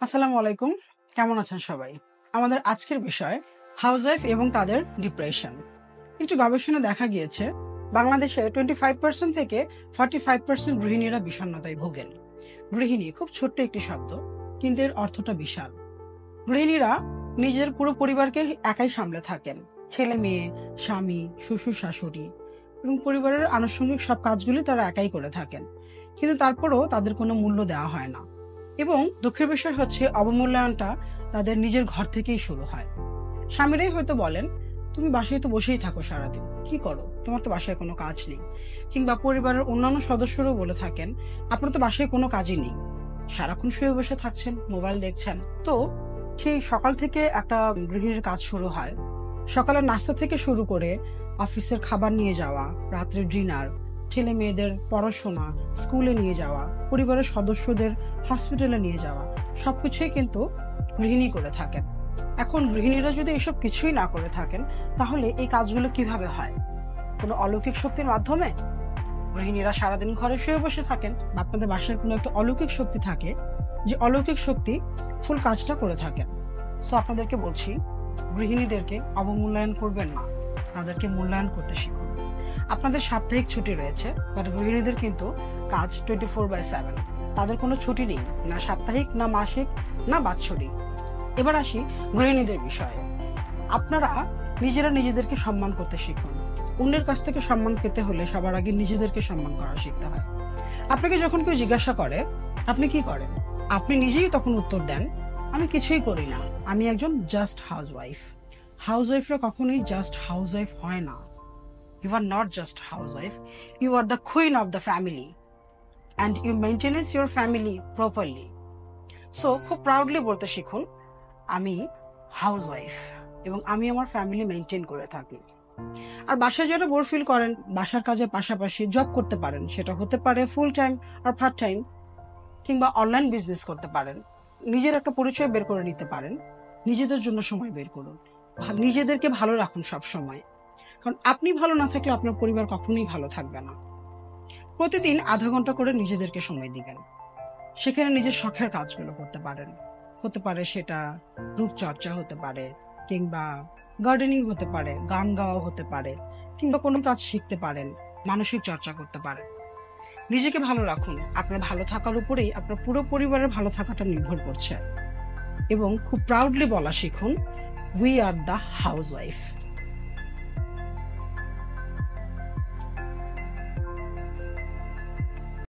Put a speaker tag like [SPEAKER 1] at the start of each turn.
[SPEAKER 1] আসসালামু আলাইকুম, কেমন আছেন সবাই? আমাদের আজকের বিষয় হাউসওয়াইফ এবং তাদের ডিপ্রেশন। কিছু গবেষণা দেখা গিয়েছে বাংলাদেশে 25% থেকে 45% গৃহিণীরা বিষণ্ণতায় ভোগেন। গৃহিণী খুব ছোট্ট একটি শব্দ, কিন্তু এর অর্থটা বিশাল। গৃহিণীরা নিজের পুরো পরিবারকে একাই সামলে থাকেন, ছেলে মেয়ে, স্বামী, শ্বশুর শাশুড়ি এবং পরিবারের আনুষঙ্গিক সব কাজগুলি তারা একাই করে থাকেন, কিন্তু তারপরও তাদের কোনো মূল্য দেওয়া হয় না। এবং দুঃখের বিষয় হচ্ছে অবমূল্যায়নটা তাদের নিজের ঘর থেকেই শুরু হয়। স্বামীরাই হয়তো বলেন, তুমি বাসায় তো বসেই থাকো, সারাদিন কি করো, তোমার তো বাসায় কোনো কাজ নেই। কিংবা পরিবারের অন্যান্য সদস্যরাও বলে থাকেন, আপনার তো বাসায় কোনো কাজই নেই, সারাক্ষণ শুয়ে বসে থাকছেন, মোবাইল দেখছেন। তো সেই সকাল থেকে একটা গৃহিণীর কাজ শুরু হয়। সকালের নাস্তা থেকে শুরু করে অফিসের খাবার নিয়ে যাওয়া, রাত্রের ডিনার, ছেলে মেয়েদের পড়াশোনা, স্কুলে নিয়ে যাওয়া, পরিবারের সদস্যদের হসপিটালে নিয়ে যাওয়া, সবকিছুই কিন্তু গৃহিণী করে থাকেন। এখন গৃহিণীরা যদি এসব কিছুই না করে থাকেন, তাহলে এই কাজগুলো কিভাবে হয়? কোনো অলৌকিক শক্তির মাধ্যমে? গৃহিণীরা সারাদিন ঘরে শুয়ে বসে থাকেন, বা আপনাদের বাসায় কোনো একটা অলৌকিক শক্তি থাকে, যে অলৌকিক শক্তি ফুল কাজটা করে থাকেন। সো আপনাদেরকে বলছি, গৃহিণীদেরকে অবমূল্যায়ন করবেন না, তাদেরকে মূল্যায়ন করতে শিখুন। আপনাদের সাপ্তাহিক ছুটি রয়েছে, বাট গৃহিণীদের কিন্তু কাজ 24/7। তাদের কোনো ছুটি নেই, না সাপ্তাহিক, না মাসিক, না বাৎসরিক। এবার আসি গৃহিণীদের বিষয়ে। আপনারা নিজেরা নিজেদেরকে সম্মান করতে শিখুন। অন্যের কাছ থেকে সম্মান পেতে হলে সবার আগে নিজেদেরকে সম্মান করা শিখতে হয়। আপনাকে যখন কেউ জিজ্ঞাসা করে আপনি কি করেন, আপনি নিজেই তখন উত্তর দেন, আমি কিছুই করি না, আমি একজন জাস্ট হাউসওয়াইফ। হাউসওয়াইফরা কখনোই জাস্ট হাউসওয়াইফ হয় না। You are not just housewife, you are the queen of the family and you maintenance your family properly. So খুব প্রাউডলি বলতে শিখুন, আমি হাউসওয়াইফ এবং আমি আমার ফ্যামিলি মেনটেন করে থাকি। আর বাসায় যারা বোর ফিল করেন, বাসার কাজের পাশাপাশি জব করতে পারেন, সেটা হতে পারে ফুল টাইম আর পার্ট টাইম, কিংবা অনলাইন বিজনেস করতে পারেন। নিজের একটা পরিচয় বের করে নিতে পারেন, নিজেদের জন্য সময় বের করুন, নিজেদেরকে ভালো রাখুন সব সময়। কারণ আপনি ভালো না থাকলে আপনার পরিবার কখনোই ভালো থাকবে না। প্রতিদিন আধা ঘন্টা করে নিজেদেরকে সময় দিবেন, সেখানে নিজের শখের কাজগুলো করতে পারেন। হতে পারে সেটা রূপচর্চা হতে পারে, কিংবা গার্ডেনিং হতে পারে, গান গাওয়া হতে পারে, কিংবা কোনো কাজ শিখতে পারেন, মানসিক চর্চা করতে পারেন। নিজেকে ভালো রাখুন। আপনার ভালো থাকার উপরেই আপনার পুরো পরিবারের ভালো থাকাটা নির্ভর করছে। এবং খুব প্রাউডলি বলা শিখুন, উই আর দ্য হাউসওয়াইফ।